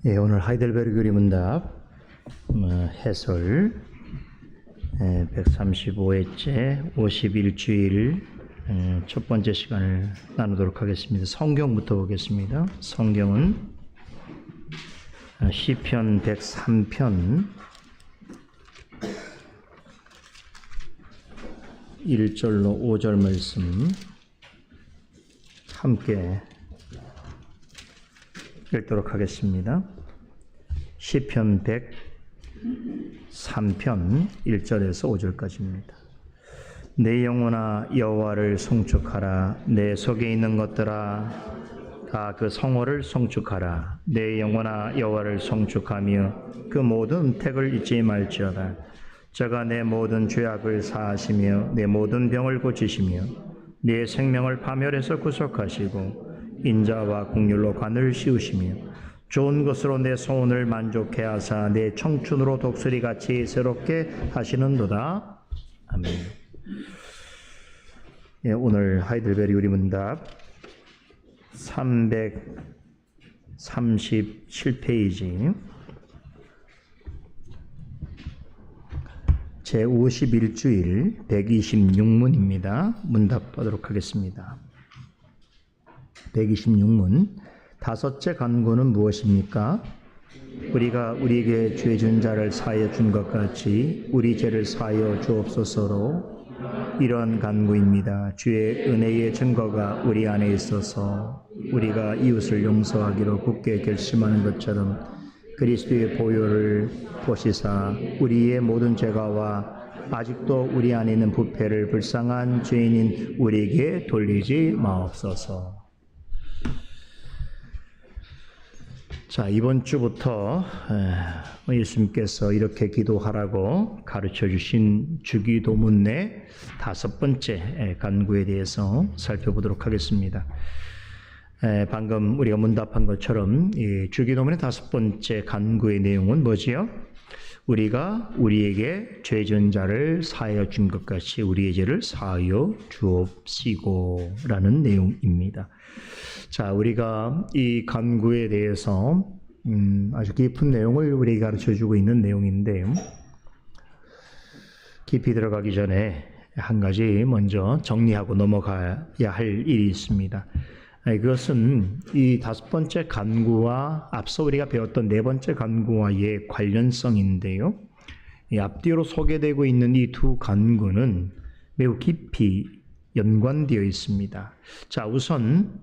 예, 오늘 하이델베르그 문답 해설 135회째 51주일 첫 번째 시간을 나누도록 하겠습니다. 성경부터 보겠습니다. 성경은 시편 103편 1절로 5절 말씀 함께 읽도록 하겠습니다. 시편 103편 1절에서 5절까지입니다. 내 영혼아 여호와를 송축하라. 내 속에 있는 것들아 다 그 성호를 송축하라. 내 영혼아 여호와를 송축하며 그 모든 택을 잊지 말지어다. 저가 내 모든 죄악을 사하시며 내 모든 병을 고치시며 내 생명을 파멸해서 구속하시고 인자와 긍휼로 관을 씌우시며 좋은 것으로 내 소원을 만족해 하사 내 청춘으로 독수리같이 새롭게 하시는도다. 아멘. 예, 오늘 하이델베르그 문답 337페이지 제51주일 126문입니다. 문답하도록 하겠습니다. 126문. 다섯째 간구는 무엇입니까? 우리가 우리에게 죄 준 자를 사하여 준 것 같이 우리 죄를 사하여 주옵소서로 이러한 간구입니다. 주의 은혜의 증거가 우리 안에 있어서 우리가 이웃을 용서하기로 굳게 결심하는 것처럼 그리스도의 보혈을 보시사 우리의 모든 죄가와 아직도 우리 안에 있는 부패를 불쌍한 죄인인 우리에게 돌리지 마옵소서. 자, 이번 주부터 예수님께서 이렇게 기도하라고 가르쳐 주신 주기도문 내 다섯 번째 간구에 대해서 살펴보도록 하겠습니다. 방금 우리가 문답한 것처럼 이 주기도문의 다섯 번째 간구의 내용은 뭐지요? 우리가 우리에게 죄 진 자를 사하여 준 것 같이 우리의 죄를 사하여 주옵시고 라는 내용입니다. 자, 우리가 이 간구에 대해서 아주 깊은 내용을 우리에게 가르쳐주고 있는 내용인데요. 깊이 들어가기 전에 한 가지 먼저 정리하고 넘어가야 할 일이 있습니다. 그것은 이 다섯 번째 간구와 앞서 우리가 배웠던 네 번째 간구와의 관련성인데요. 이 앞뒤로 소개되고 있는 이 두 간구는 매우 깊이 연관되어 있습니다. 자, 우선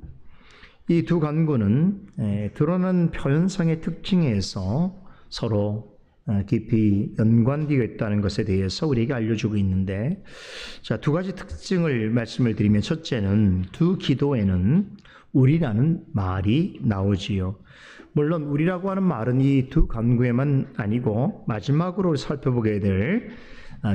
이 두 간구는 드러난 표현상의 특징에서 서로 깊이 연관되어 있다는 것에 대해서 우리에게 알려주고 있는데, 자, 두 가지 특징을 말씀을 드리면, 첫째는 두 기도에는 우리라는 말이 나오지요. 물론 우리라고 하는 말은 이 두 간구에만 아니고 마지막으로 살펴보게 될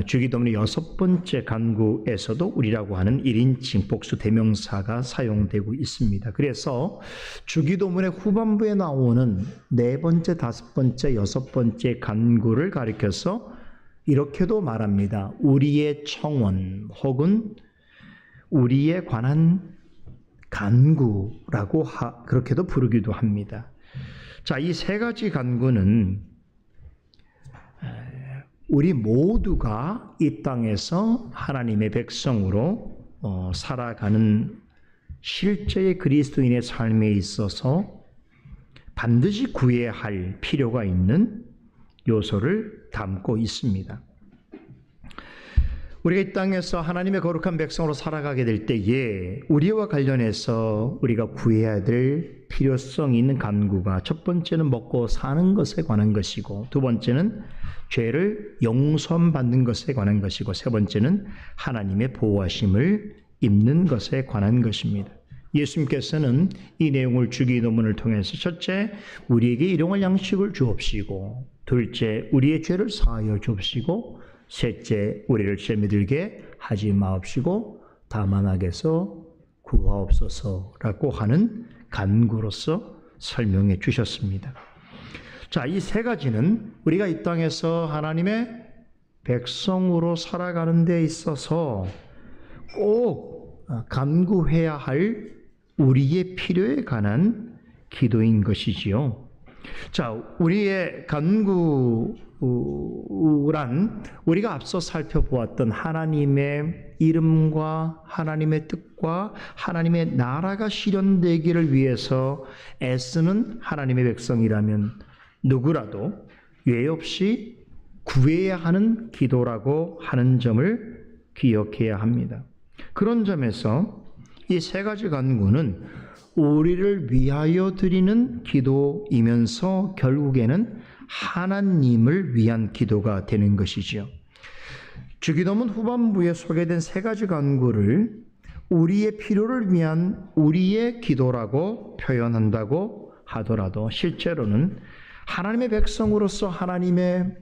주기도문의 여섯 번째 간구에서도 우리라고 하는 1인칭 복수 대명사가 사용되고 있습니다. 그래서 주기도문의 후반부에 나오는 네 번째, 다섯 번째, 여섯 번째 간구를 가리켜서 이렇게도 말합니다. 우리의 청원 혹은 우리에 관한 간구라고 그렇게도 부르기도 합니다. 자, 이 세 가지 간구는 우리 모두가 이 땅에서 하나님의 백성으로 살아가는 실제의 그리스도인의 삶에 있어서 반드시 구해야 할 필요가 있는 요소를 담고 있습니다. 우리가 이 땅에서 하나님의 거룩한 백성으로 살아가게 될 때에 우리와 관련해서 우리가 구해야 될 필요성이 있는 간구가 첫 번째는 먹고 사는 것에 관한 것이고, 두 번째는 죄를 용서받는 것에 관한 것이고, 세 번째는 하나님의 보호하심을 입는 것에 관한 것입니다. 예수님께서는 이 내용을 주기도문을 통해서 첫째, 우리에게 일용할 양식을 주옵시고, 둘째, 우리의 죄를 사하여 주옵시고, 셋째, 우리를 죄에 들게 하지 마옵시고 다만 악에서 구하옵소서라고 하는 간구로서 설명해 주셨습니다. 자, 이 세 가지는 우리가 이 땅에서 하나님의 백성으로 살아가는 데 있어서 꼭 간구해야 할 우리의 필요에 관한 기도인 것이지요. 자, 우리의 간구란 우리가 앞서 살펴보았던 하나님의 이름과 하나님의 뜻과 하나님의 나라가 실현되기를 위해서 애쓰는 하나님의 백성이라면 누구라도 예외 없이 구해야 하는 기도라고 하는 점을 기억해야 합니다. 그런 점에서 이 세 가지 간구는 우리를 위하여 드리는 기도이면서 결국에는 하나님을 위한 기도가 되는 것이지요. 주기도문 후반부에 소개된 세 가지 간구를 우리의 필요를 위한 우리의 기도라고 표현한다고 하더라도 실제로는 하나님의 백성으로서 하나님의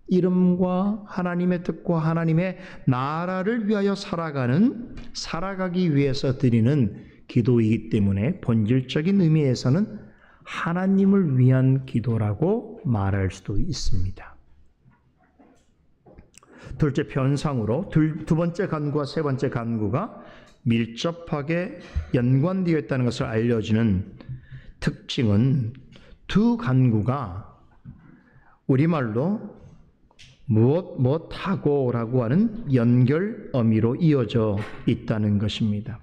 이름과 하나님의 뜻과 하나님의 나라를 위하여 살아가기 위해서 드리는 기도이기 때문에 본질적인 의미에서는 하나님을 위한 기도라고 말할 수도 있습니다. 둘째 편상으로 두 번째 간구와 세 번째 간구가 밀접하게 연관되어 있다는 것을 알려주는 특징은 두 간구가 우리말로 무엇하고라고 하는 연결 어미로 이어져 있다는 것입니다.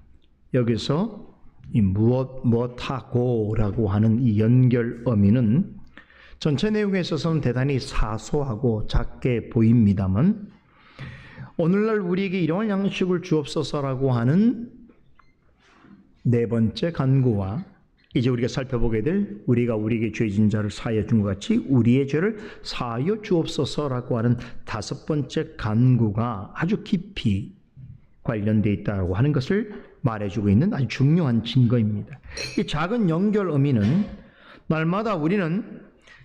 여기서 이 무엇하고라고 하는 이 연결 어미는 전체 내용에 있어서는 대단히 사소하고 작게 보입니다만 오늘날 우리에게 일용할 양식을 주옵소서라고 하는 네 번째 간구와 이제 우리가 살펴보게 될 우리가 우리에게 죄진 자를 사하여 준 것 같이 우리의 죄를 사하여 주옵소서라고 하는 다섯 번째 간구가 아주 깊이 관련되어 있다고 하는 것을 말해주고 있는 아주 중요한 증거입니다. 이 작은 연결 의미는 날마다 우리는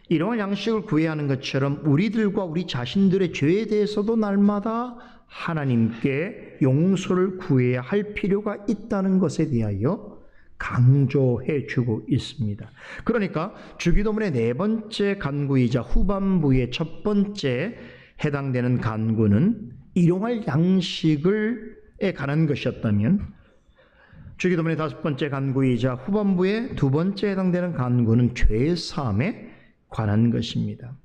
일용할 양식을 구해야 하는 것처럼 우리들과 우리 자신들의 죄에 대해서도 날마다 하나님께 용서를 구해야 할 필요가 있다는 것에 대하여 강조해 주고 있습니다. 그러니까 주기도문의 네 번째 간구이자 후반부의 첫 번째 해당되는 간구는 일용할 양식에 관한 것이었다면 주기도문의 다섯 번째 간구이자 후반부의 두 번째 해당되는 간구는 죄사함에 관한 것입니다.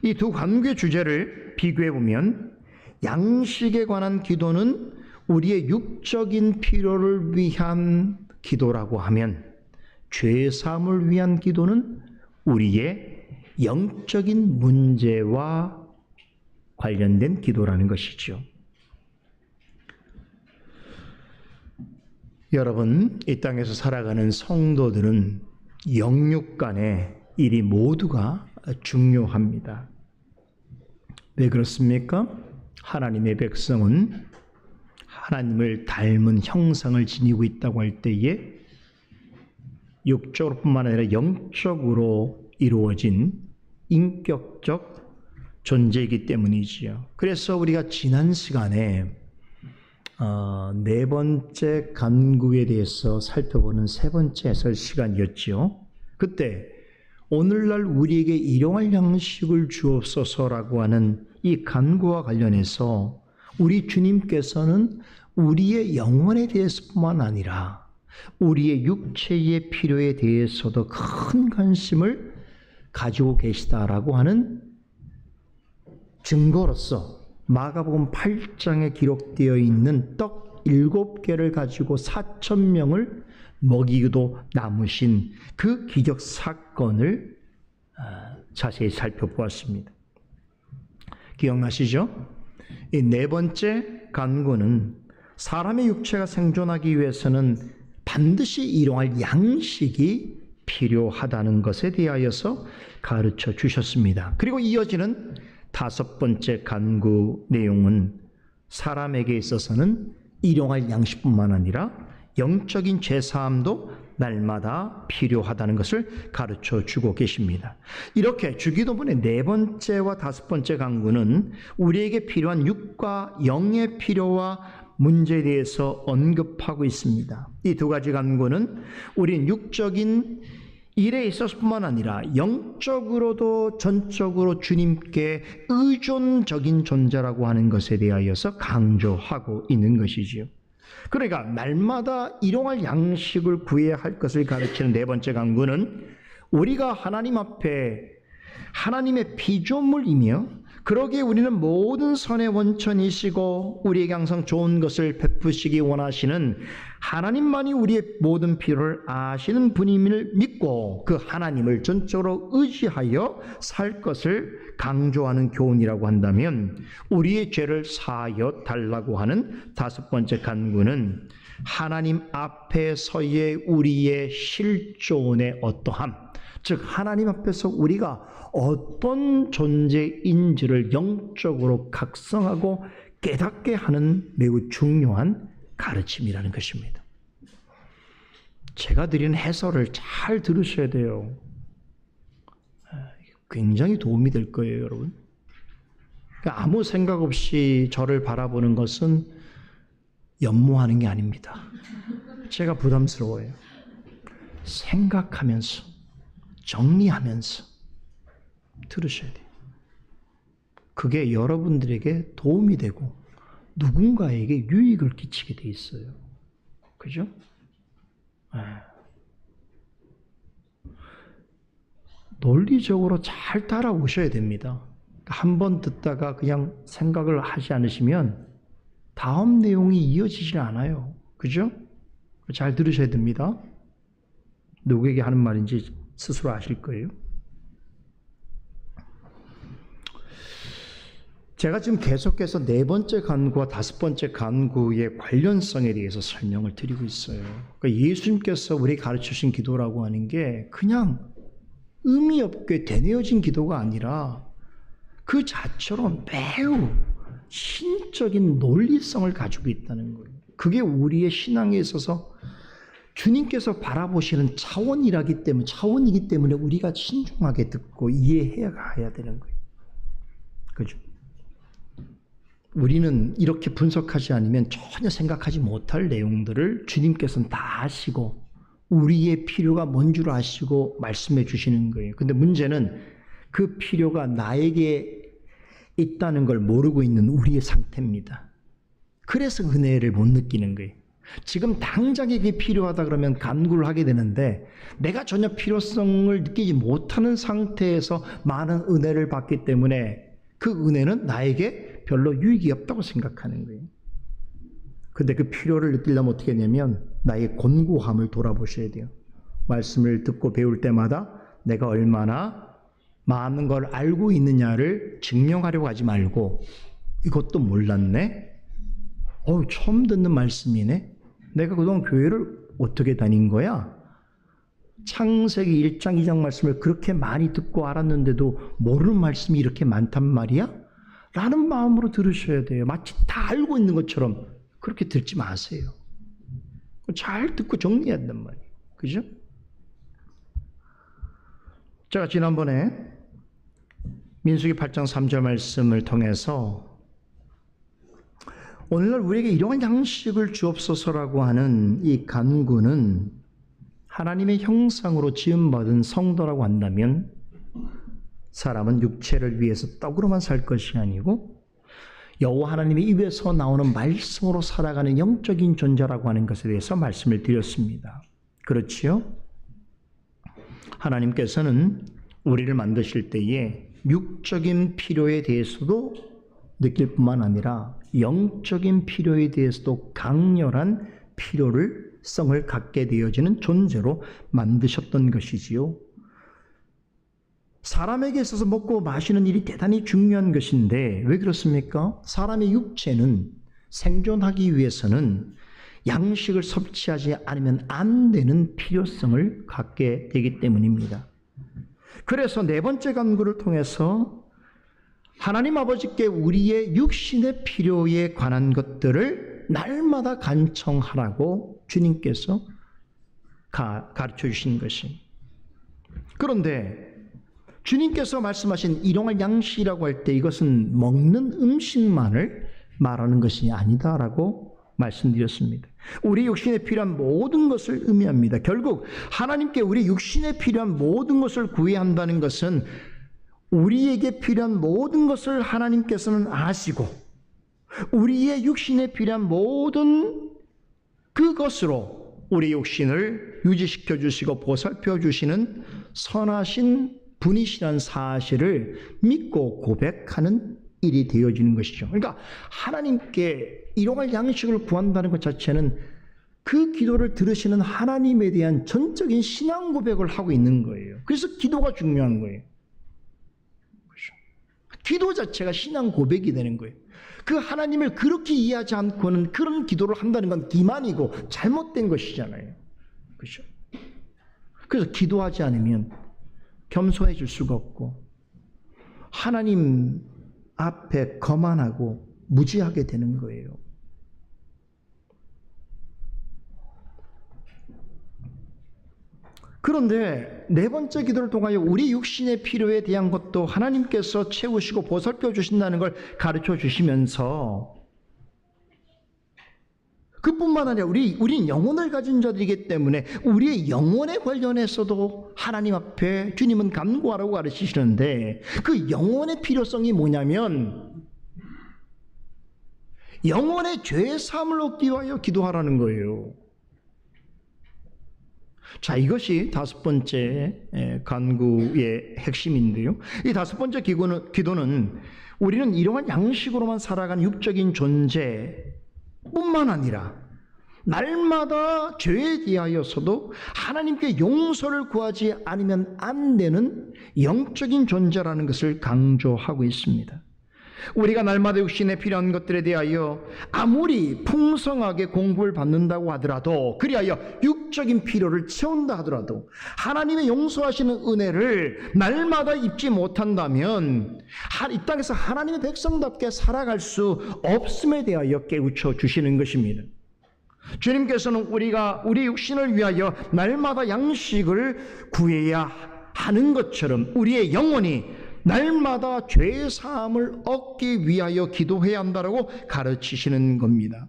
이 두 간구의 주제를 비교해 보면 양식에 관한 기도는 우리의 육적인 필요를 위한 기도라고 하면 죄사함을 위한 기도는 우리의 영적인 문제와 관련된 기도라는 것이죠. 여러분, 이 땅에서 살아가는 성도들은 영육 간의 일이 모두가 중요합니다. 왜 그렇습니까? 하나님의 백성은 하나님을 닮은 형상을 지니고 있다고 할 때에 육적으로뿐만 아니라 영적으로 이루어진 인격적 존재이기 때문이지요. 그래서 우리가 지난 시간에 네 번째 간구에 대해서 살펴보는 세 번째 해설 시간이었지요. 그때 오늘날 우리에게 일용할 양식을 주옵소서라고 하는 이 간구와 관련해서 우리 주님께서는 우리의 영혼에 대해서뿐만 아니라 우리의 육체의 필요에 대해서도 큰 관심을 가지고 계시다라고 하는 증거로서 마가복음 8장에 기록되어 있는 떡 7개를 가지고 4,000명을 먹이기도 남으신 그 기적 사건을 자세히 살펴보았습니다. 기억나시죠? 이 네 번째 간구는 사람의 육체가 생존하기 위해서는 반드시 일용할 양식이 필요하다는 것에 대하여서 가르쳐 주셨습니다. 그리고 이어지는 다섯 번째 간구 내용은 사람에게 있어서는 일용할 양식뿐만 아니라 영적인 죄사함도 날마다 필요하다는 것을 가르쳐 주고 계십니다. 이렇게 주기도문의 네 번째와 다섯 번째 간구는 우리에게 필요한 육과 영의 필요와 문제에 대해서 언급하고 있습니다. 이 두 가지 간구는 우리는 육적인 일에 있어서뿐만 아니라 영적으로도 전적으로 주님께 의존적인 존재라고 하는 것에 대하여서 강조하고 있는 것이지요. 그러니까 날마다 일용할 양식을 구해야 할 것을 가르치는 네 번째 간구는 우리가 하나님 앞에 하나님의 피조물이며 그러기에 우리는 모든 선의 원천이시고 우리에게 항상 좋은 것을 베푸시기 원하시는 하나님만이 우리의 모든 필요를 아시는 분임을 믿고 그 하나님을 전적으로 의지하여 살 것을 강조하는 교훈이라고 한다면 우리의 죄를 사하여 달라고 하는 다섯 번째 간구는 하나님 앞에서의 우리의 실존의 어떠함, 즉 하나님 앞에서 우리가 어떤 존재인지를 영적으로 각성하고 깨닫게 하는 매우 중요한 가르침이라는 것입니다. 제가 드리는 해설을 잘 들으셔야 돼요. 굉장히 도움이 될 거예요, 여러분. 아무 생각 없이 저를 바라보는 것은 연모하는 게 아닙니다. 제가 부담스러워요. 생각하면서, 정리하면서 들으셔야 돼요. 그게 여러분들에게 도움이 되고 누군가에게 유익을 끼치게 돼 있어요. 그죠? 논리적으로 잘 따라오셔야 됩니다. 한 번 듣다가 그냥 생각을 하지 않으시면 다음 내용이 이어지질 않아요. 그죠? 잘 들으셔야 됩니다. 누구에게 하는 말인지 스스로 아실 거예요. 제가 지금 계속해서 네 번째 간구와 다섯 번째 간구의 관련성에 대해서 설명을 드리고 있어요. 그러니까 예수님께서 우리에게 가르치신 기도라고 하는 게 그냥 의미 없게 되뇌어진 기도가 아니라 그 자체로 매우 신적인 논리성을 가지고 있다는 거예요. 그게 우리의 신앙에 있어서 주님께서 바라보시는 차원이기 때문에 우리가 신중하게 듣고 이해해야 가야 되는 거예요. 그죠? 우리는 이렇게 분석하지 않으면 전혀 생각하지 못할 내용들을 주님께서는 다 아시고 우리의 필요가 뭔 줄 아시고 말씀해 주시는 거예요. 근데 문제는 그 필요가 나에게 있다는 걸 모르고 있는 우리의 상태입니다. 그래서 은혜를 못 느끼는 거예요. 지금 당장에게 필요하다 그러면 간구를 하게 되는데 내가 전혀 필요성을 느끼지 못하는 상태에서 많은 은혜를 받기 때문에 그 은혜는 나에게 별로 유익이 없다고 생각하는 거예요. 근데 그 필요를 느끼려면 어떻게 하냐면 나의 곤고함을 돌아보셔야 돼요. 말씀을 듣고 배울 때마다 내가 얼마나 많은 걸 알고 있느냐를 증명하려고 하지 말고 이것도 몰랐네? 처음 듣는 말씀이네? 내가 그동안 교회를 어떻게 다닌 거야? 창세기 1장 2장 말씀을 그렇게 많이 듣고 알았는데도 모르는 말씀이 이렇게 많단 말이야? 라는 마음으로 들으셔야 돼요. 마치 다 알고 있는 것처럼 그렇게 듣지 마세요. 잘 듣고 정리해야 된단 말이에요. 그죠? 제가 지난번에 민수기 8장 3절 말씀을 통해서 오늘날 우리에게 이러한 양식을 주옵소서라고 하는 이 간구는 하나님의 형상으로 지음받은 성도라고 한다면 사람은 육체를 위해서 떡으로만 살 것이 아니고 여호와 하나님의 입에서 나오는 말씀으로 살아가는 영적인 존재라고 하는 것에 대해서 말씀을 드렸습니다. 그렇지요? 하나님께서는 우리를 만드실 때에 육적인 필요에 대해서도 느낄 뿐만 아니라 영적인 필요에 대해서도 강렬한 필요성을 갖게 되어지는 존재로 만드셨던 것이지요. 사람에게 있어서 먹고 마시는 일이 대단히 중요한 것인데 왜 그렇습니까? 사람의 육체는 생존하기 위해서는 양식을 섭취하지 않으면 안 되는 필요성을 갖게 되기 때문입니다. 그래서 네 번째 간구를 통해서 하나님 아버지께 우리의 육신의 필요에 관한 것들을 날마다 간청하라고 주님께서 가르쳐 주신 것입니다. 그런데 주님께서 말씀하신 일용할 양식이라고 할 때 이것은 먹는 음식만을 말하는 것이 아니다라고 말씀드렸습니다. 우리 육신에 필요한 모든 것을 의미합니다. 결국 하나님께 우리 육신에 필요한 모든 것을 구해야 한다는 것은 우리에게 필요한 모든 것을 하나님께서는 아시고 우리의 육신에 필요한 모든 그것으로 우리 육신을 유지시켜 주시고 보살펴 주시는 선하신 분이시라는 사실을 믿고 고백하는 일이 되어지는 것이죠. 그러니까 하나님께 일용할 양식을 구한다는 것 자체는 그 기도를 들으시는 하나님에 대한 전적인 신앙 고백을 하고 있는 거예요. 그래서 기도가 중요한 거예요. 그렇죠? 기도 자체가 신앙 고백이 되는 거예요. 그 하나님을 그렇게 이해하지 않고는 그런 기도를 한다는 건 기만이고 잘못된 것이잖아요. 그렇죠? 그래서 기도하지 않으면 겸손해질 수가 없고 하나님 앞에 거만하고 무지하게 되는 거예요. 그런데 네 번째 기도를 통하여 우리 육신의 필요에 대한 것도 하나님께서 채우시고 보살펴 주신다는 걸 가르쳐 주시면서 그뿐만 아니라 우리는 영혼을 가진 자들이기 때문에 우리의 영혼에 관련해서도 하나님 앞에 주님은 간구하라고 가르치시는데 그 영혼의 필요성이 뭐냐면 영혼의 죄 사함을 얻기 위하여 기도하라는 거예요. 자, 이것이 다섯 번째 간구의 핵심인데요. 이 다섯 번째 기도는 우리는 이러한 양식으로만 살아가는 육적인 존재뿐만 아니라 날마다 죄에 대하여서도 하나님께 용서를 구하지 않으면 안 되는 영적인 존재라는 것을 강조하고 있습니다. 우리가 날마다 육신에 필요한 것들에 대하여 아무리 풍성하게 공급을 받는다고 하더라도 그리하여 육적인 필요를 채운다 하더라도 하나님의 용서하시는 은혜를 날마다 입지 못한다면 이 땅에서 하나님의 백성답게 살아갈 수 없음에 대하여 깨우쳐 주시는 것입니다. 주님께서는 우리가 우리 육신을 위하여 날마다 양식을 구해야 하는 것처럼 우리의 영혼이 날마다 죄 사함을 얻기 위하여 기도해야 한다라고 가르치시는 겁니다.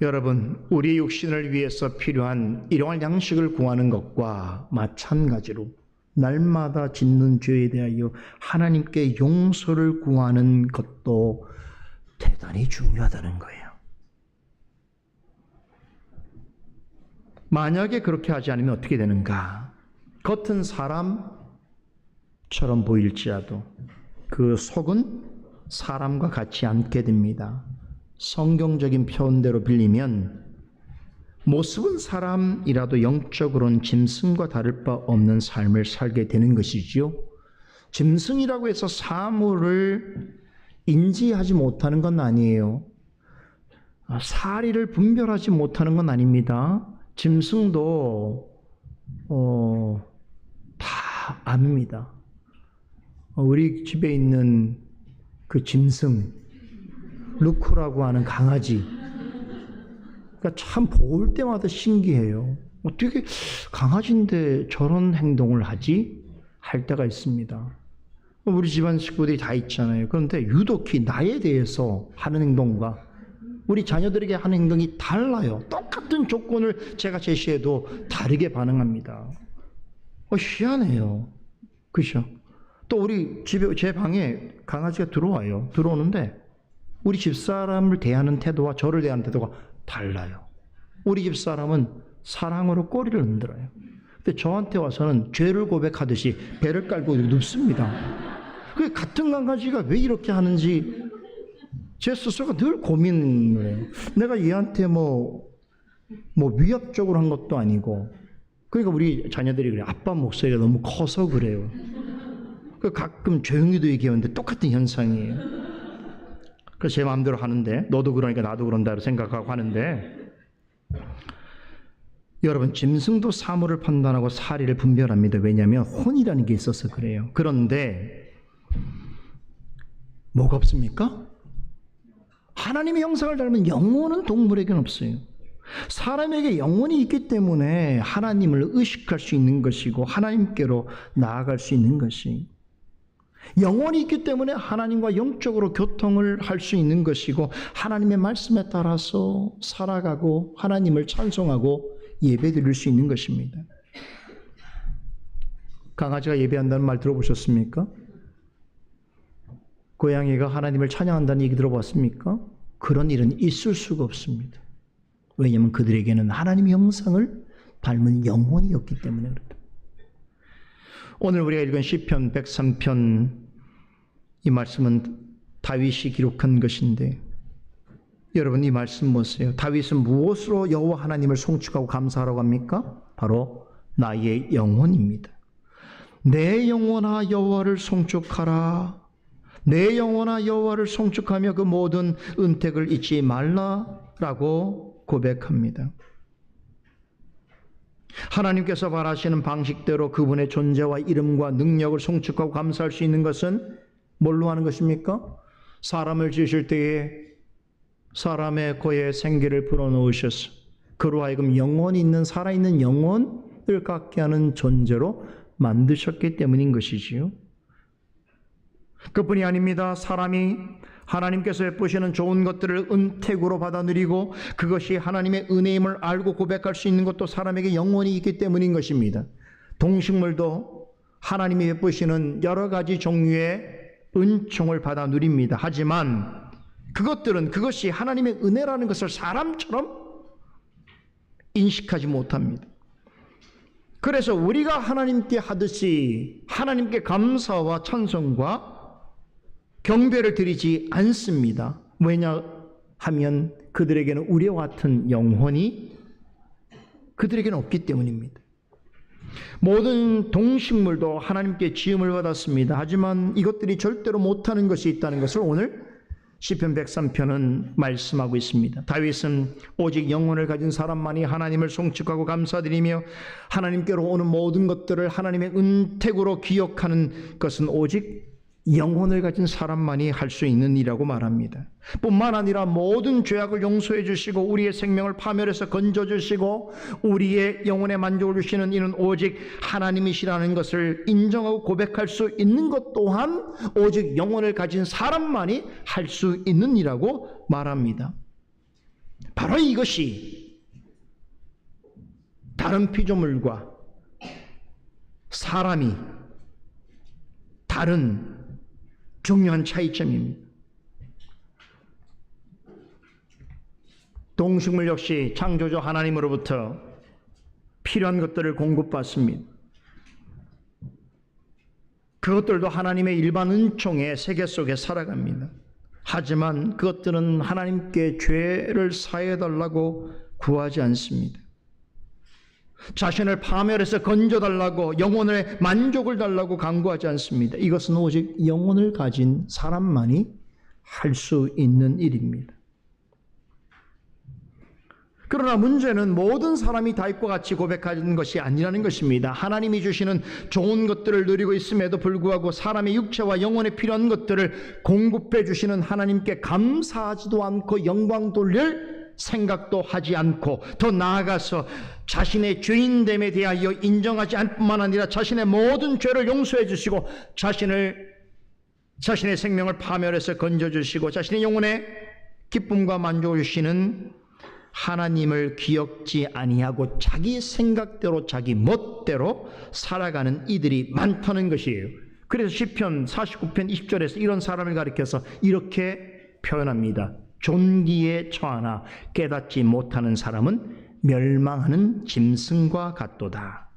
여러분, 우리 육신을 위해서 필요한 일용할 양식을 구하는 것과 마찬가지로 날마다 짓는 죄에 대하여 하나님께 용서를 구하는 것도 대단히 중요하다는 거예요. 만약에 그렇게 하지 않으면 어떻게 되는가? 겉은 사람처럼 보일지라도 그 속은 사람과 같이 않게 됩니다. 성경적인 표현대로 빌리면 모습은 사람이라도 영적으로는 짐승과 다를 바 없는 삶을 살게 되는 것이지요. 짐승이라고 해서 사물을 인지하지 못하는 건 아니에요. 사리를 분별하지 못하는 건 아닙니다. 짐승도 다 압니다. 우리 집에 있는 그 짐승 루크라고 하는 강아지, 그러니까 참 볼 때마다 신기해요. 어떻게 강아지인데 저런 행동을 하지? 할 때가 있습니다. 우리 집안 식구들이 다 있잖아요. 그런데 유독히 나에 대해서 하는 행동과 우리 자녀들에게 하는 행동이 달라요. 똑같은 조건을 제가 제시해도 다르게 반응합니다. 희한해요. 그렇죠? 또 우리 집에 제 방에 강아지가 들어와요. 들어오는데 우리 집사람을 대하는 태도와 저를 대하는 태도가 달라요. 우리 집사람은 사랑으로 꼬리를 흔들어요. 근데 저한테 와서는 죄를 고백하듯이 배를 깔고 눕습니다. 그 같은 강아지가 왜 이렇게 하는지 제 스스로가 늘 고민을 해요. 내가 얘한테 뭐 위협적으로 한 것도 아니고, 그러니까 우리 자녀들이 그래요. 아빠 목소리가 너무 커서 그래요. 가끔 조용히도 얘기하는데 똑같은 현상이에요. 그래서 제 마음대로 하는데 너도 그러니까 나도 그런다고 생각하고 하는데, 여러분, 짐승도 사물을 판단하고 사리를 분별합니다. 왜냐하면 혼이라는 게 있어서 그래요. 그런데 뭐가 없습니까? 하나님의 형상을 닮은 영혼은 동물에게는 없어요. 사람에게 영혼이 있기 때문에 하나님을 의식할 수 있는 것이고 하나님께로 나아갈 수 있는 것이, 영혼이 있기 때문에 하나님과 영적으로 교통을 할 수 있는 것이고 하나님의 말씀에 따라서 살아가고 하나님을 찬송하고 예배드릴 수 있는 것입니다. 강아지가 예배한다는 말 들어보셨습니까? 고양이가 하나님을 찬양한다는 얘기 들어봤습니까? 그런 일은 있을 수가 없습니다. 왜냐하면 그들에게는 하나님의 형상을 닮은 영혼이 없기 때문에 그렇다. 오늘 우리가 읽은 시편 103편 이 말씀은 다윗이 기록한 것인데 여러분 이 말씀 보세요. 다윗은 무엇으로 여호와 하나님을 송축하고 감사하라고 합니까? 바로 나의 영혼입니다. 내 영혼아 여호와를 송축하라. 내 영혼아 여호와를 송축하며 그 모든 은택을 잊지 말라라고 고백합니다. 하나님께서 바라시는 방식대로 그분의 존재와 이름과 능력을 송축하고 감사할 수 있는 것은 뭘로 하는 것입니까? 사람을 지으실 때에 사람의 코에 생기를 불어넣으셔서 그로 하여금 영혼이 있는 살아있는 영혼을 갖게 하는 존재로 만드셨기 때문인 것이지요. 그뿐이 아닙니다. 사람이 하나님께서 베푸시는 좋은 것들을 은택으로 받아 누리고 그것이 하나님의 은혜임을 알고 고백할 수 있는 것도 사람에게 영혼이 있기 때문인 것입니다. 동식물도 하나님이 베푸시는 여러 가지 종류의 은총을 받아 누립니다. 하지만 그것들은 그것이 하나님의 은혜라는 것을 사람처럼 인식하지 못합니다. 그래서 우리가 하나님께 하듯이 하나님께 감사와 찬송과 경배를 드리지 않습니다. 왜냐하면 그들에게는 우리와 같은 영혼이 그들에게는 없기 때문입니다. 모든 동식물도 하나님께 지음을 받았습니다. 하지만 이것들이 절대로 못하는 것이 있다는 것을 오늘 시편 103편은 말씀하고 있습니다. 다윗은 오직 영혼을 가진 사람만이 하나님을 송축하고 감사드리며 하나님께로 오는 모든 것들을 하나님의 은택으로 기억하는 것은 오직 영혼을 가진 사람만이 할 수 있는 일이라고 말합니다. 뿐만 아니라 모든 죄악을 용서해 주시고 우리의 생명을 파멸해서 건져 주시고 우리의 영혼에 만족을 주시는 이는 오직 하나님이시라는 것을 인정하고 고백할 수 있는 것 또한 오직 영혼을 가진 사람만이 할 수 있는 일이라고 말합니다. 바로 이것이 다른 피조물과 사람이 다른 중요한 차이점입니다. 동식물 역시 창조주 하나님으로부터 필요한 것들을 공급받습니다. 그것들도 하나님의 일반 은총의 세계 속에 살아갑니다. 하지만 그것들은 하나님께 죄를 사해달라고 구하지 않습니다. 자신을 파멸해서 건져달라고 영혼의 만족을 달라고 간구하지 않습니다. 이것은 오직 영혼을 가진 사람만이 할 수 있는 일입니다. 그러나 문제는 모든 사람이 다윗과 같이 고백하는 것이 아니라는 것입니다. 하나님이 주시는 좋은 것들을 누리고 있음에도 불구하고 사람의 육체와 영혼에 필요한 것들을 공급해 주시는 하나님께 감사하지도 않고 영광 돌릴 생각도 하지 않고 더 나아가서 자신의 죄인됨에 대하여 인정하지 않을 뿐만 아니라 자신의 모든 죄를 용서해 주시고 자신의 생명을 파멸해서 건져주시고 자신의 영혼에 기쁨과 만족을 주시는 하나님을 기억지 아니하고 자기 생각대로 자기 멋대로 살아가는 이들이 많다는 것이에요. 그래서 시편 49편 20절에서 이런 사람을 가리켜서 이렇게 표현합니다. 존귀에 처하나 깨닫지 못하는 사람은 멸망하는 짐승과 같도다.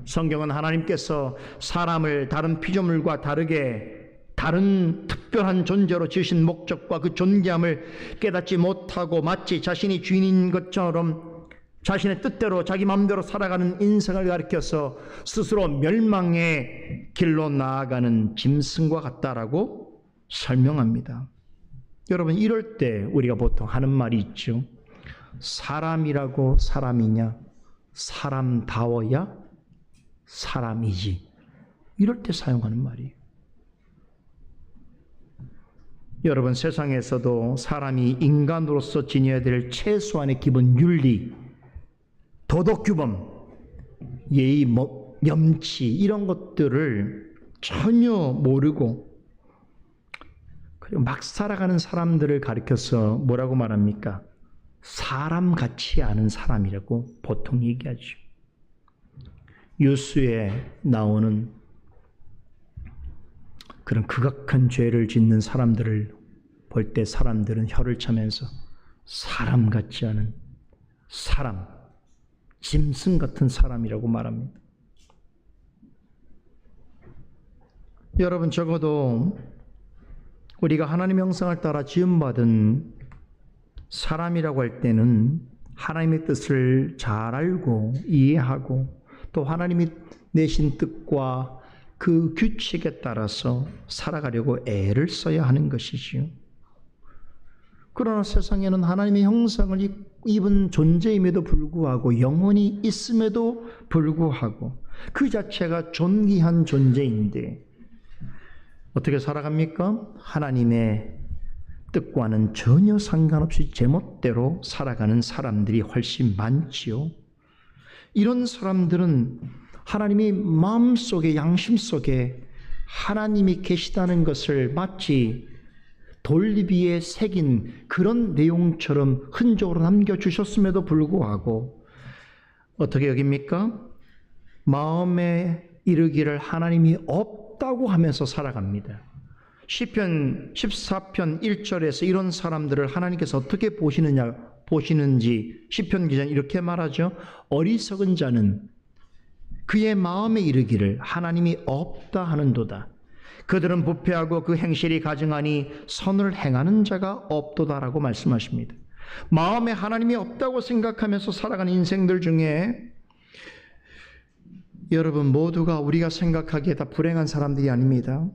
성경은 하나님께서 사람을 다른 피조물과 다르게 다른 특별한 존재로 지으신 목적과 그 존귀함을 깨닫지 못하고 마치 자신이 주인인 것처럼 자신의 뜻대로 자기 마음대로 살아가는 인생을 가리켜서 스스로 멸망의 길로 나아가는 짐승과 같다라고 설명합니다. 여러분 이럴 때 우리가 보통 하는 말이 있죠. 사람이라고 사람이냐? 사람다워야 사람이지. 이럴 때 사용하는 말이에요. 여러분 세상에서도 사람이 인간으로서 지녀야 될 최소한의 기본 윤리, 도덕규범, 예의, 염치 이런 것들을 전혀 모르고 그리고 막 살아가는 사람들을 가리켜서 뭐라고 말합니까? 사람 같지 않은 사람이라고 보통 얘기하죠. 뉴스에 나오는 그런 극악한 죄를 짓는 사람들을 볼 때 사람들은 혀를 차면서 사람 같지 않은 사람, 짐승 같은 사람이라고 말합니다. 여러분, 적어도 우리가 하나님의 형상을 따라 지음받은 사람이라고 할 때는 하나님의 뜻을 잘 알고 이해하고 또 하나님이 내신 뜻과 그 규칙에 따라서 살아가려고 애를 써야 하는 것이지요. 그러나 세상에는 하나님의 형상을 입은 존재임에도 불구하고 영혼이 있음에도 불구하고 그 자체가 존귀한 존재인데 어떻게 살아갑니까? 하나님의 뜻과는 전혀 상관없이 제멋대로 살아가는 사람들이 훨씬 많지요. 이런 사람들은 하나님이 마음속에 양심 속에 하나님이 계시다는 것을 마치 돌리비에 새긴 그런 내용처럼 흔적으로 남겨주셨음에도 불구하고 어떻게 여깁니까? 마음에 이르기를 하나님이 없다고 하면서 살아갑니다. 시편 14편 1절에서 이런 사람들을 하나님께서 어떻게 보시는지 시편 기자는 이렇게 말하죠. 어리석은 자는 그의 마음에 이르기를 하나님이 없다 하는도다. 그들은 부패하고 그 행실이 가증하니 선을 행하는 자가 없도다라고 말씀하십니다. 마음에 하나님이 없다고 생각하면서 살아가는 인생들 중에 여러분 모두가 우리가 생각하기에 다 불행한 사람들이 아닙니다.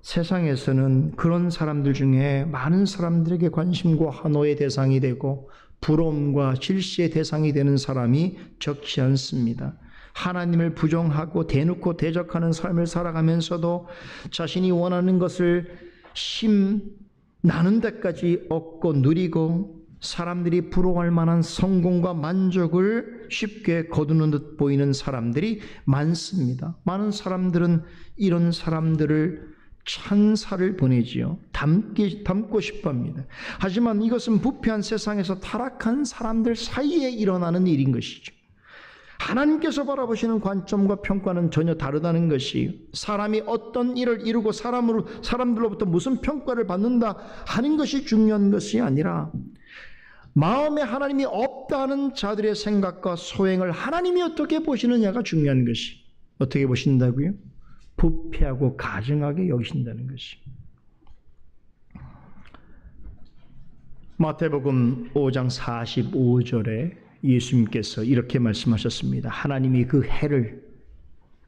세상에서는 그런 사람들 중에 많은 사람들에게 관심과 환호의 대상이 되고 부러움과 질시의 대상이 되는 사람이 적지 않습니다. 하나님을 부정하고 대놓고 대적하는 삶을 살아가면서도 자신이 원하는 것을 나는 데까지 얻고 누리고 사람들이 부러워할 만한 성공과 만족을 쉽게 거두는 듯 보이는 사람들이 많습니다. 많은 사람들은 이런 사람들을 찬사를 보내지요. 닮고 싶어 합니다. 하지만 이것은 부패한 세상에서 타락한 사람들 사이에 일어나는 일인 것이죠. 하나님께서 바라보시는 관점과 평가는 전혀 다르다는 것이 사람이 어떤 일을 이루고 사람들로부터 무슨 평가를 받는다 하는 것이 중요한 것이 아니라 마음에 하나님이 없다는 자들의 생각과 소행을 하나님이 어떻게 보시느냐가 중요한 것이 어떻게 보신다고요? 부패하고 가증하게 여기신다는 것이. 마태복음 5장 45절에 예수님께서 이렇게 말씀하셨습니다. 하나님이 그 해를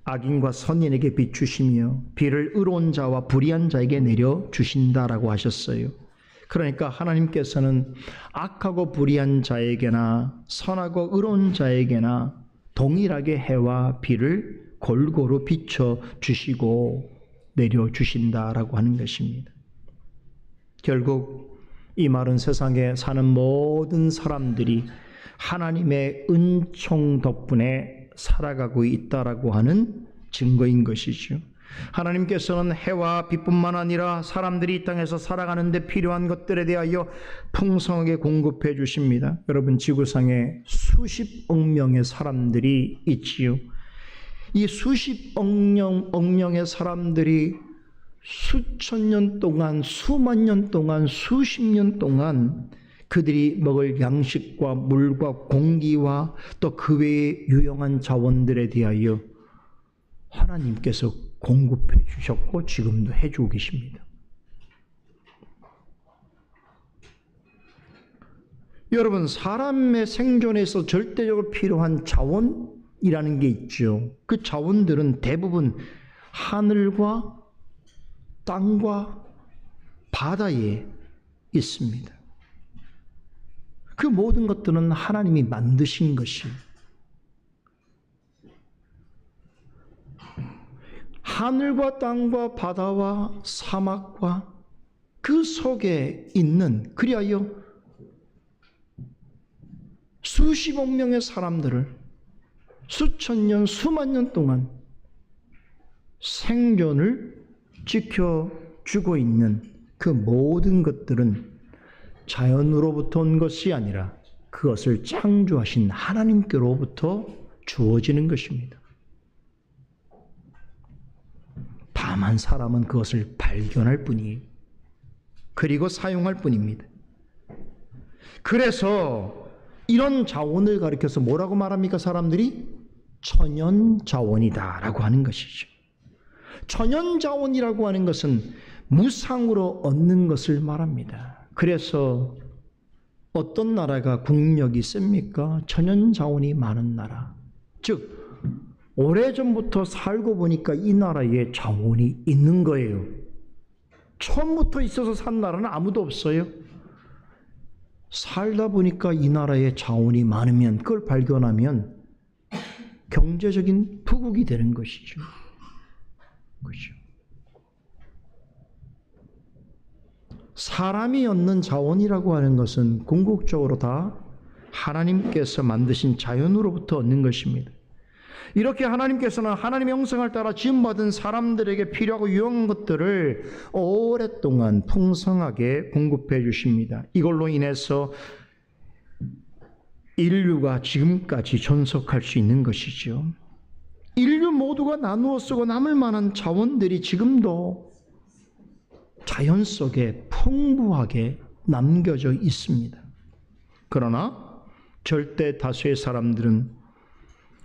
악인과 선인에게 비추시며 비를 의로운 자와 불의한 자에게 내려주신다라고 하셨어요. 그러니까 하나님께서는 악하고 불의한 자에게나 선하고 의로운 자에게나 동일하게 해와 비를 골고루 비춰주시고 내려주신다라고 하는 것입니다. 결국 이 말은 세상에 사는 모든 사람들이 하나님의 은총 덕분에 살아가고 있다라고 하는 증거인 것이죠. 하나님께서는 해와 빛뿐만 아니라 사람들이 이 땅에서 살아가는 데 필요한 것들에 대하여 풍성하게 공급해 주십니다. 여러분, 지구상에 수십억 명의 사람들이 있지요. 이 수십억 명의 사람들이 수천 년 동안, 수만 년 동안, 수십 년 동안 그들이 먹을 양식과 물과 공기와 또 그 외의 유용한 자원들에 대하여 하나님께서 공급해 주셨고 지금도 해주고 계십니다. 여러분, 사람의 생존에서 절대적으로 필요한 자원이라는 게 있죠. 그 자원들은 대부분 하늘과 땅과 바다에 있습니다. 그 모든 것들은 하나님이 만드신 것이에요. 하늘과 땅과 바다와 사막과 그 속에 있는, 그리하여 수십억 명의 사람들을 수천 년, 수만 년 동안 생존을 지켜주고 있는 그 모든 것들은 자연으로부터 온 것이 아니라 그것을 창조하신 하나님께로부터 주어지는 것입니다. 다만 사람은 그것을 발견할 뿐이에요. 그리고 사용할 뿐입니다. 그래서 이런 자원을 가리켜서 뭐라고 말합니까? 사람들이 천연자원이다라고 하는 것이죠. 천연자원이라고 하는 것은 무상으로 얻는 것을 말합니다. 그래서 어떤 나라가 국력이 셉니까? 천연자원이 많은 나라. 즉 오래전부터 살고 보니까 이 나라에 자원이 있는 거예요. 처음부터 있어서 산 나라는 아무도 없어요. 살다 보니까 이 나라에 자원이 많으면, 그걸 발견하면 경제적인 부국이 되는 것이죠. 그렇죠. 사람이 얻는 자원이라고 하는 것은 궁극적으로 다 하나님께서 만드신 자연으로부터 얻는 것입니다. 이렇게 하나님께서는 하나님의 형상을 따라 지음받은 사람들에게 필요하고 유용한 것들을 오랫동안 풍성하게 공급해 주십니다. 이걸로 인해서 인류가 지금까지 존속할 수 있는 것이죠. 인류 모두가 나누어 쓰고 남을 만한 자원들이 지금도 자연 속에 풍부하게 남겨져 있습니다. 그러나 절대 다수의 사람들은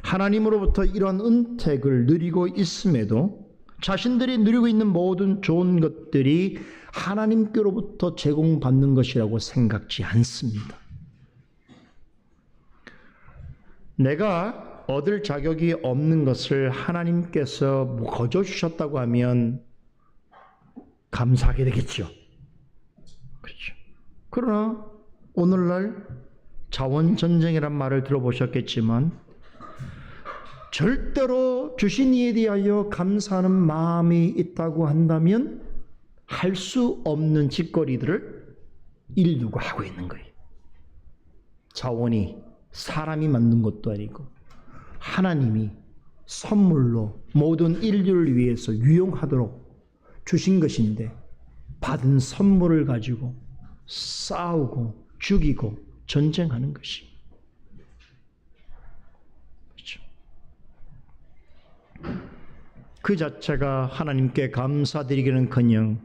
하나님으로부터 이러한 은택을 누리고 있음에도 자신들이 누리고 있는 모든 좋은 것들이 하나님께로부터 제공받는 것이라고 생각지 않습니다. 내가 얻을 자격이 없는 것을 하나님께서 거저 주셨다고 하면 감사하게 되겠죠. 그렇죠. 그러나 오늘날 자원전쟁이란 말을 들어보셨겠지만 절대로 주신 이에 대하여 감사하는 마음이 있다고 한다면 할 수 없는 짓거리들을 인류가 하고 있는 거예요. 자원이 사람이 만든 것도 아니고 하나님이 선물로 모든 인류를 위해서 유용하도록 주신 것인데 받은 선물을 가지고 싸우고 죽이고 전쟁하는 것이, 그렇죠. 그 자체가 하나님께 감사드리기는커녕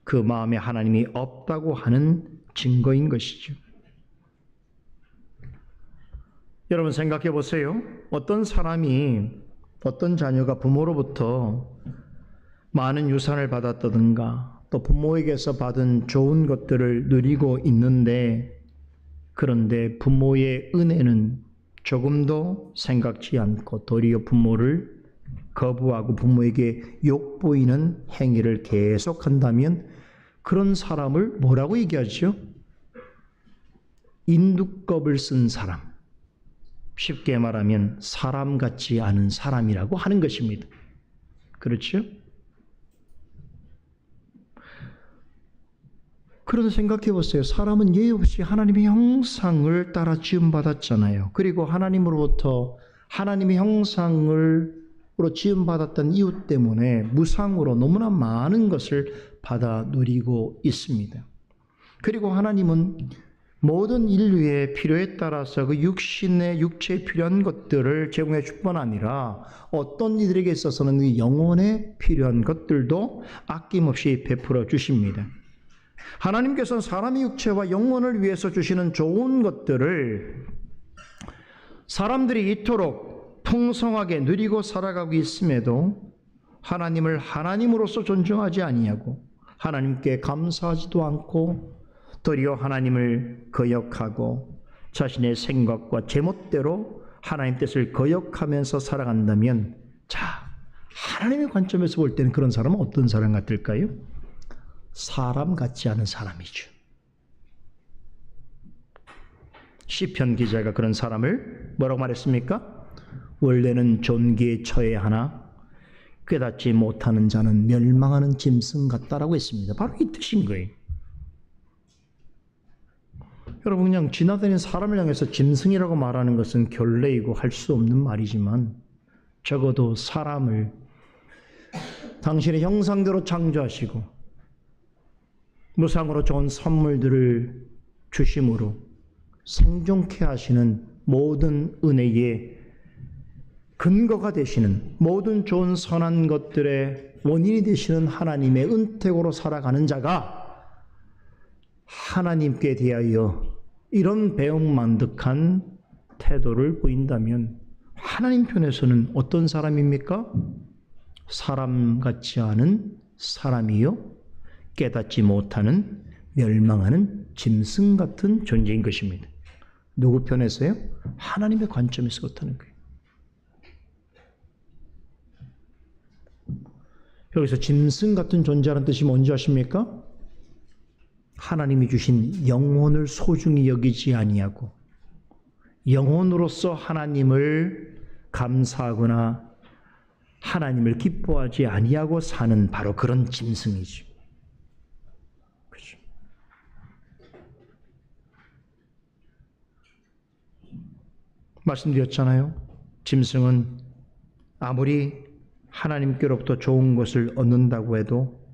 그 마음에 하나님이 없다고 하는 증거인 것이죠. 여러분 생각해 보세요. 어떤 사람이, 어떤 자녀가 부모로부터 많은 유산을 받았다든가 또 부모에게서 받은 좋은 것들을 누리고 있는데, 그런데 부모의 은혜는 조금도 생각지 않고 도리어 부모를 거부하고 부모에게 욕보이는 행위를 계속한다면 그런 사람을 뭐라고 얘기하죠? 인두껍을 쓴 사람, 쉽게 말하면 사람 같지 않은 사람이라고 하는 것입니다. 그렇죠? 그런데 생각해 보세요. 사람은 예의 없이 하나님의 형상을 따라 지음받았잖아요. 그리고 하나님으로부터 하나님의 형상으로 지음받았던 이유 때문에 무상으로 너무나 많은 것을 받아 누리고 있습니다. 그리고 하나님은 모든 인류의 필요에 따라서 그 육체에 필요한 것들을 제공해 줄 뿐 아니라 어떤 이들에게 있어서는 그 영혼에 필요한 것들도 아낌없이 베풀어 주십니다. 하나님께서는 사람의 육체와 영혼을 위해서 주시는 좋은 것들을 사람들이 이토록 풍성하게 누리고 살아가고 있음에도 하나님을 하나님으로서 존중하지 아니하고 하나님께 감사하지도 않고 도리어 하나님을 거역하고 자신의 생각과 제멋대로 하나님 뜻을 거역하면서 살아간다면, 자, 하나님의 관점에서 볼 때는 그런 사람은 어떤 사람 같을까요? 사람 같지 않은 사람이죠. 시편 기자가 그런 사람을 뭐라고 말했습니까? 원래는 존귀에 처해하나 깨닫지 못하는 자는 멸망하는 짐승 같다라고 했습니다. 바로 이 뜻인 거예요. 여러분, 그냥 지나다니는 사람을 향해서 짐승이라고 말하는 것은 결례이고 할 수 없는 말이지만, 적어도 사람을 당신의 형상대로 창조하시고 무상으로 좋은 선물들을 주심으로 생존케 하시는 모든 은혜의 근거가 되시는, 모든 좋은 선한 것들의 원인이 되시는 하나님의 은택으로 살아가는 자가 하나님께 대하여 이런 배은망덕한 태도를 보인다면 하나님 편에서는 어떤 사람입니까? 사람 같지 않은 사람이요, 깨닫지 못하는 멸망하는 짐승 같은 존재인 것입니다. 누구 편에서요? 하나님의 관점에서 그렇다는 거예요. 여기서 짐승 같은 존재라는 뜻이 뭔지 아십니까? 하나님이 주신 영혼을 소중히 여기지 아니하고 영혼으로서 하나님을 감사하거나 하나님을 기뻐하지 아니하고 사는 바로 그런 짐승이죠. 그렇죠? 말씀드렸잖아요. 짐승은 아무리 하나님께로부터 좋은 것을 얻는다고 해도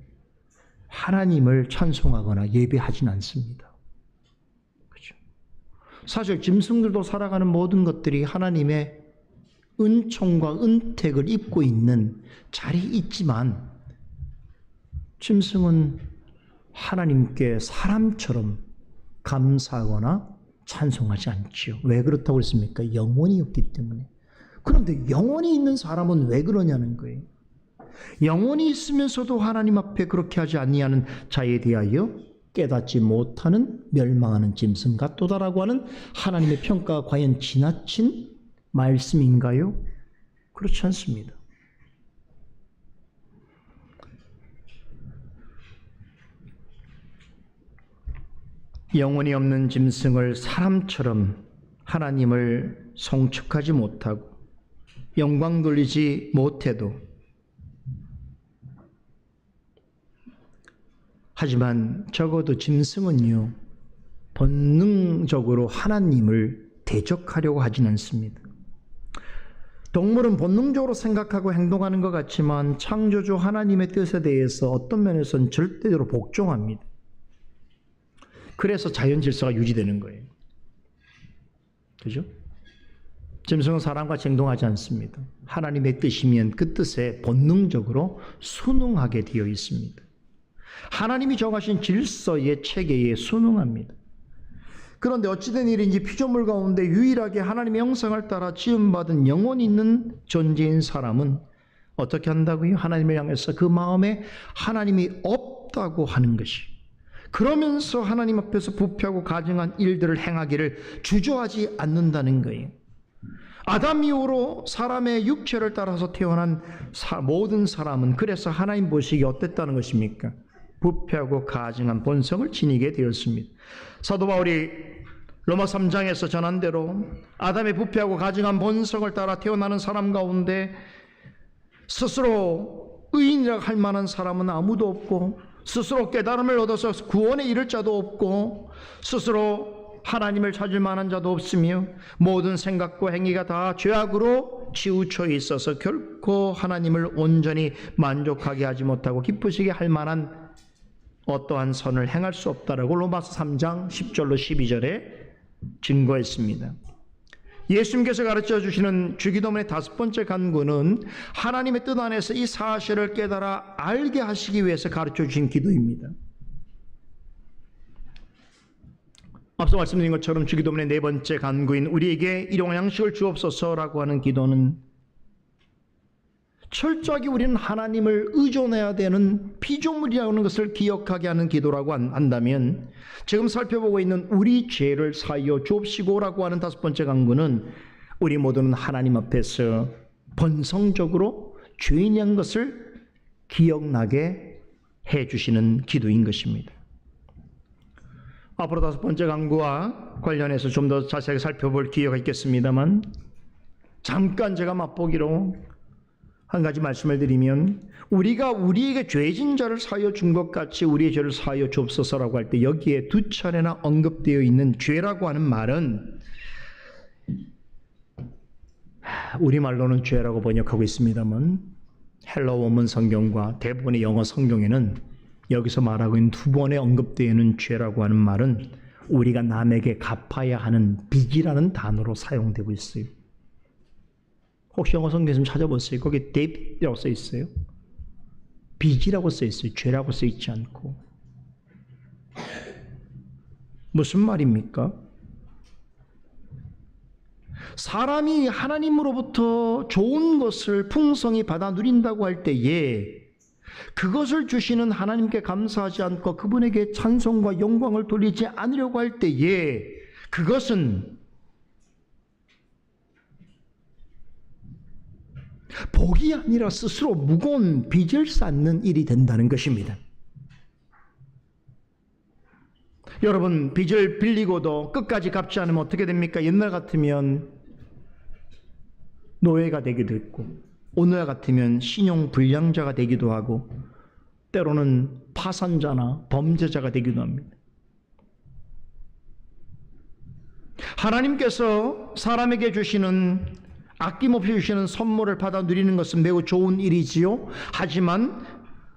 하나님을 찬송하거나 예배하진 않습니다. 그렇죠? 사실 짐승들도 살아가는 모든 것들이 하나님의 은총과 은택을 입고 있는 자리에 있지만 짐승은 하나님께 사람처럼 감사하거나 찬송하지 않지요. 왜 그렇다고 했습니까? 영혼이 없기 때문에. 그런데 영혼이 있는 사람은 왜 그러냐는 거예요. 영혼이 있으면서도 하나님 앞에 그렇게 하지 아니하는 자에 대하여 깨닫지 못하는 멸망하는 짐승 같도다라고 하는 하나님의 평가가 과연 지나친 말씀인가요? 그렇지 않습니다. 영혼이 없는 짐승을 사람처럼 하나님을 송축하지 못하고 영광 돌리지 못해도 하지만 적어도 짐승은요 본능적으로 하나님을 대적하려고 하진 않습니다. 동물은 본능적으로 생각하고 행동하는 것 같지만 창조주 하나님의 뜻에 대해서 어떤 면에서는 절대적으로 복종합니다. 그래서 자연 질서가 유지되는 거예요. 그죠? 짐승은 사람같이 행동하지 않습니다. 하나님의 뜻이면 그 뜻에 본능적으로 순응하게 되어 있습니다. 하나님이 정하신 질서의 체계에 순응합니다. 그런데 어찌된 일인지 피조물 가운데 유일하게 하나님의 형상을 따라 지음받은 영혼이 있는 존재인 사람은 어떻게 한다고요? 하나님을 향해서 그 마음에 하나님이 없다고 하는 것이, 그러면서 하나님 앞에서 부패하고 가증한 일들을 행하기를 주저하지 않는다는 거예요. 아담 이후로 사람의 육체를 따라서 태어난 모든 사람은 그래서 하나님 보시기에 어땠다는 것입니까? 부패하고 가증한 본성을 지니게 되었습니다. 사도 바울이 로마 3장에서 전한 대로 아담의 부패하고 가증한 본성을 따라 태어나는 사람 가운데 스스로 의인이라고 할 만한 사람은 아무도 없고, 스스로 깨달음을 얻어서 구원에 이를 자도 없고, 스스로 하나님을 찾을 만한 자도 없으며 모든 생각과 행위가 다 죄악으로 치우쳐 있어서 결코 하나님을 온전히 만족하게 하지 못하고 기쁘시게 할 만한 어떠한 선을 행할 수 없다라고 로마서 3장 10절로 12절에 증거했습니다. 예수님께서 가르쳐 주시는 주기도문의 5번째 간구는 하나님의 뜻 안에서 이 사실을 깨달아 알게 하시기 위해서 가르쳐 주신 기도입니다. 앞서 말씀드린 것처럼 주기도문의 4번째 간구인 우리에게 일용할 양식을 주옵소서라고 하는 기도는 철저하게 우리는 하나님을 의존해야 되는 피조물이라는 것을 기억하게 하는 기도라고 한다면, 지금 살펴보고 있는 우리 죄를 사하여 주옵시고라고 하는 5번째 간구는 우리 모두는 하나님 앞에서 본성적으로 죄인인 것을 기억나게 해주시는 기도인 것입니다. 앞으로 5번째 간구와 관련해서 좀 더 자세하게 살펴볼 기회가 있겠습니다만, 잠깐 제가 맛보기로 한 가지 말씀을 드리면, 우리가 우리에게 죄진 자를 사하여 준 것 같이 우리의 죄를 사하여 주옵소서라고 할 때 여기에 2차례나 언급되어 있는 죄라고 하는 말은 우리말로는 죄라고 번역하고 있습니다만 헬러 원문 성경과 대부분의 영어 성경에는 여기서 말하고 있는 2번에 언급되어 있는 죄라고 하는 말은 우리가 남에게 갚아야 하는 빚이라는 단어로 사용되고 있어요. 혹시 영어 성경 좀 찾아보세요. 거기 debt이라고 써 있어요. 빚이라고 써 있어요. 죄라고 써 있지 않고. 무슨 말입니까? 사람이 하나님으로부터 좋은 것을 풍성히 받아 누린다고 할 때에 그것을 주시는 하나님께 감사하지 않고 그분에게 찬송과 영광을 돌리지 않으려고 할 때에 그것은 복이 아니라 스스로 무거운 빚을 쌓는 일이 된다는 것입니다. 여러분, 빚을 빌리고도 끝까지 갚지 않으면 어떻게 됩니까? 옛날 같으면 노예가 되기도 했고, 오늘 같으면 신용불량자가 되기도 하고, 때로는 파산자나 범죄자가 되기도 합니다. 하나님께서 사람에게 주시는, 아낌없이 주시는 선물을 받아 누리는 것은 매우 좋은 일이지요. 하지만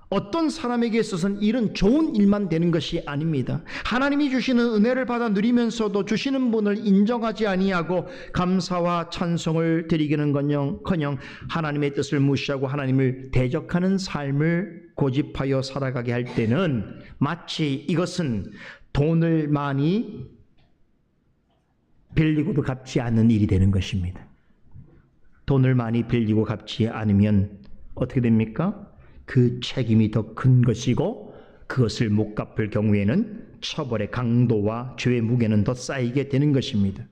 어떤 사람에게 있어서는 일은 좋은 일만 되는 것이 아닙니다. 하나님이 주시는 은혜를 받아 누리면서도 주시는 분을 인정하지 아니하고 감사와 찬송을 드리기는커녕 하나님의 뜻을 무시하고 하나님을 대적하는 삶을 고집하여 살아가게 할 때는 마치 이것은 돈을 많이 빌리고도 갚지 않는 일이 되는 것입니다. 돈을 많이 빌리고 갚지 않으면 어떻게 됩니까? 그 책임이 더 큰 것이고 그것을 못 갚을 경우에는 처벌의 강도와 죄의 무게는 더 쌓이게 되는 것입니다.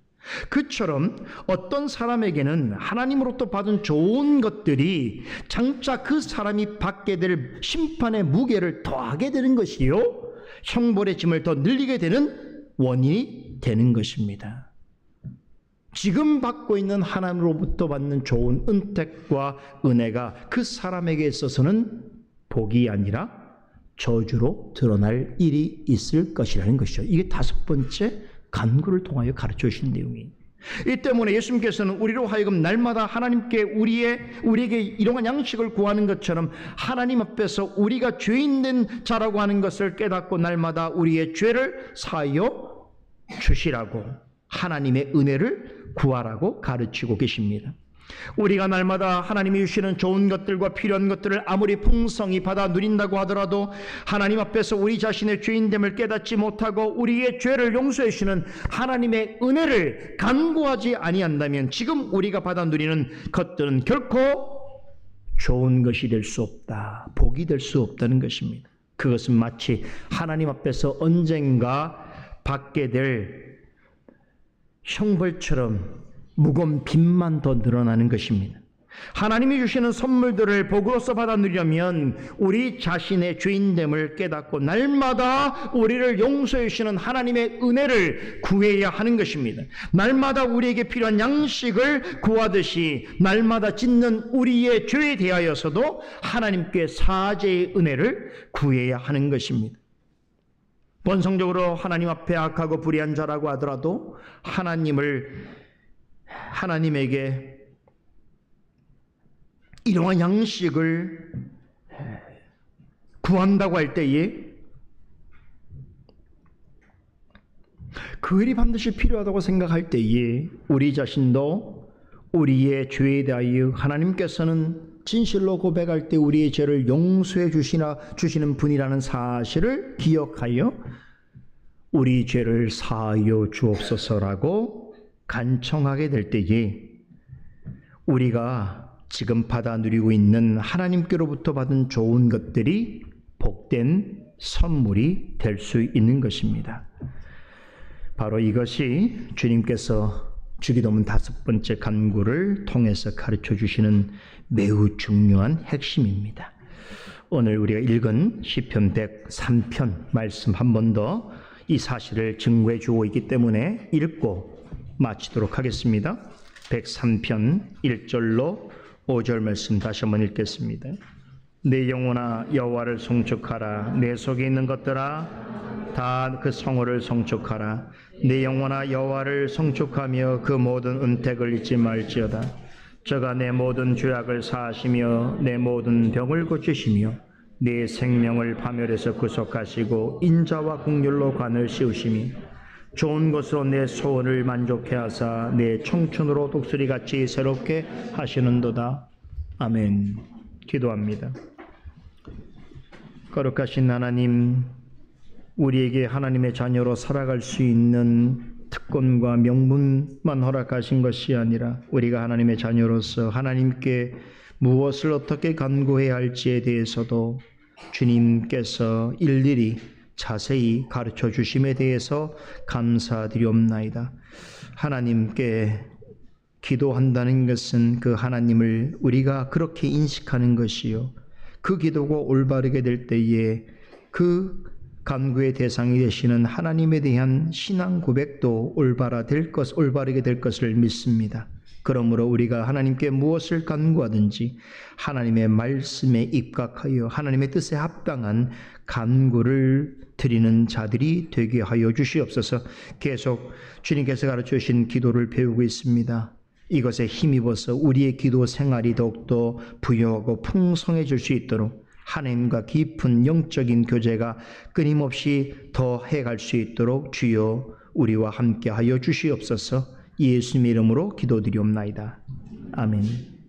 그처럼 어떤 사람에게는 하나님으로부터 받은 좋은 것들이 장차 그 사람이 받게 될 심판의 무게를 더하게 되는 것이요, 형벌의 짐을 더 늘리게 되는 원인이 되는 것입니다. 지금 받고 있는 하나님으로부터 받는 좋은 은택과 은혜가 그 사람에게 있어서는 복이 아니라 저주로 드러날 일이 있을 것이라는 것이죠. 이게 5번째 간구를 통하여 가르쳐 주신 내용이에요. 이 때문에 예수님께서는 우리로 하여금 날마다 하나님께 우리에게 이러한 양식을 구하는 것처럼 하나님 앞에서 우리가 죄인된 자라고 하는 것을 깨닫고 날마다 우리의 죄를 사하여 주시라고, 하나님의 은혜를 구하라고 가르치고 계십니다. 우리가 날마다 하나님이 주시는 좋은 것들과 필요한 것들을 아무리 풍성히 받아 누린다고 하더라도 하나님 앞에서 우리 자신의 죄인됨을 깨닫지 못하고 우리의 죄를 용서해 주시는 하나님의 은혜를 간구하지 아니한다면 지금 우리가 받아 누리는 것들은 결코 좋은 것이 될 수 없다, 복이 될 수 없다는 것입니다. 그것은 마치 하나님 앞에서 언젠가 받게 될 형벌처럼 무거운 빚만 더 늘어나는 것입니다. 하나님이 주시는 선물들을 복으로서 받아 누리려면 우리 자신의 죄인됨을 깨닫고 날마다 우리를 용서해 주시는 하나님의 은혜를 구해야 하는 것입니다. 날마다 우리에게 필요한 양식을 구하듯이 날마다 짓는 우리의 죄에 대하여서도 하나님께 사죄의 은혜를 구해야 하는 것입니다. 본성적으로 하나님 앞에 악하고 불의한 자라고 하더라도 하나님에게 이러한 양식을 구한다고 할 때에 그 일이 반드시 필요하다고 생각할 때에 우리 자신도 우리의 죄에 대하여 하나님께서는 진실로 고백할 때 우리의 죄를 용서해 주시는 분이라는 사실을 기억하여 우리 죄를 사하여 주옵소서라고 간청하게 될 때에 우리가 지금 받아 누리고 있는 하나님께로부터 받은 좋은 것들이 복된 선물이 될 수 있는 것입니다. 바로 이것이 주님께서 주기도문 5번째 간구를 통해서 가르쳐 주시는 매우 중요한 핵심입니다. 오늘 우리가 읽은 시편 103편 말씀 한 번 더 이 사실을 증거해 주고 있기 때문에 읽고 마치도록 하겠습니다. 103편 1절로 5절 말씀 다시 한번 읽겠습니다. 내 영혼아 여호와를 송축하라. 내 속에 있는 것들아 다 그 성호를 송축하라. 내 영혼아 여호와를 송축하며 그 모든 은택을 잊지 말지어다. 저가 내 모든 죄악을 사하시며 내 모든 병을 고치시며 내 생명을 파멸에서 구속하시고 인자와 긍휼로 관을 씌우시며 좋은 것으로 내 소원을 만족해 하사 내 청춘으로 독수리같이 새롭게 하시는도다. 아멘. 기도합니다. 거룩하신 하나님, 우리에게 하나님의 자녀로 살아갈 수 있는 특권과 명분만 허락하신 것이 아니라 우리가 하나님의 자녀로서 하나님께 무엇을 어떻게 간구해야 할지에 대해서도 주님께서 일일이 자세히 가르쳐 주심에 대해서 감사드리옵나이다. 하나님께 기도한다는 것은 그 하나님을 우리가 그렇게 인식하는 것이요, 그 기도가 올바르게 될 때에 그 간구의 대상이 되시는 하나님에 대한 신앙 고백도 올바르게 될 것을 믿습니다. 그러므로 우리가 하나님께 무엇을 간구하든지 하나님의 말씀에 입각하여 하나님의 뜻에 합당한 간구를 드리는 자들이 되게 하여 주시옵소서. 계속 주님께서 가르쳐 주신 기도를 배우고 있습니다. 이것에 힘입어서 우리의 기도 생활이 더욱더 부유하고 풍성해질 수 있도록 하나님과 깊은 영적인 교제가 끊임없이 더해갈 수 있도록 주여 우리와 함께 하여 주시옵소서. 예수님의 이름으로 기도드리옵나이다. 아멘.